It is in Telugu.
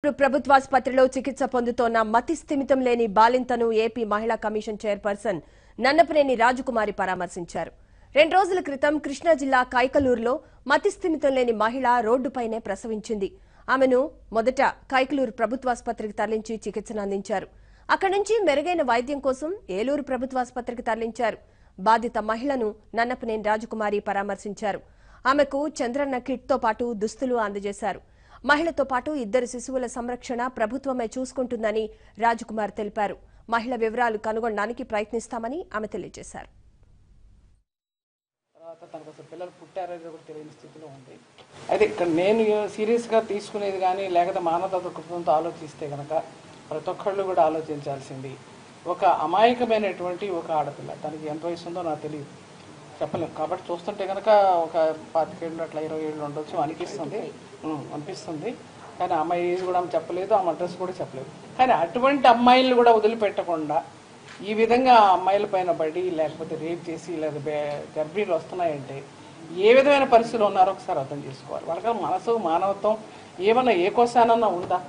కైకలూరు ప్రభుత్వాసుపత్రిలో చికిత్స పొందుతోన్న మతి స్థిమితం లేని బాలింతను ఏపీ మహిళా కమిషన్ చైర్పర్సన్ నన్నపనేని రాజకుమారి పరామర్శించారు. 2 రోజుల క్రితం కృష్ణా జిల్లా కైకలూరులో మతి స్థిమితం లేని మహిళ రోడ్డుపైనే ప్రసవించింది. ఆమెను మొదట కైకలూరు ప్రభుత్వాసుపత్రికి తరలించి చికిత్సను అందించారు. అక్కడి నుంచి మెరుగైన వైద్యం కోసం ఏలూరు ప్రభుత్వాసుపత్రికి తరలించారు. బాధిత మహిళను నన్నపనేని రాజకుమారి పరామర్శించారు. ఆమెకు చంద్రన్న కిట్తో పాటు దుస్తులు అందజేశారు. మహిళతో పాటు 2 శిశువుల సంరక్షణ ప్రభుత్వమే చూసుకుంటుందని రాజకుమార్ తెలిపారు. మహిళ వివరాలు కనుగొనడానికి ప్రయత్నిస్తామని ఆమె తెలియజేశారు. పిల్లలు పుట్టారో కూడా తెలియని స్థితిలో ఉంది. అయితే ఇక్కడ నేను సీరియస్గా తీసుకునేది కానీ లేకపోతే మానవతా దృక్పథంతో ఆలోచిస్తే కనుక ప్రతి ఒక్కళ్ళు కూడా ఆలోచించాల్సింది ఒక అమాయకమైనటువంటి ఒక ఆడపిల్ల. తనకి ఎంత వయసు ఉందో నాకు తెలియదు, చెప్పలేము. కాబట్టి చూస్తుంటే కనుక ఒక 25 ఏళ్ళు అట్లా 20 ఏళ్ళు ఉండొచ్చు అనిపిస్తుంది. కానీ అమ్మాయి ఏజ్ కూడా ఆమె చెప్పలేదు, ఆమె అడ్రస్ కూడా చెప్పలేదు. కానీ అటువంటి అమ్మాయిలను కూడా వదిలిపెట్టకుండా ఈ విధంగా అమ్మాయిల పైన పడి లేకపోతే రేప్ చేసి లేదా గర్భిణీలు వస్తున్నాయంటే ఏ విధమైన పరిస్థితులు ఉన్నారో ఒకసారి అర్థం చేసుకోవాలి. వాళ్ళకి మనసు మానవత్వం ఏమన్నా ఏ కోసానన్నా ఉందా?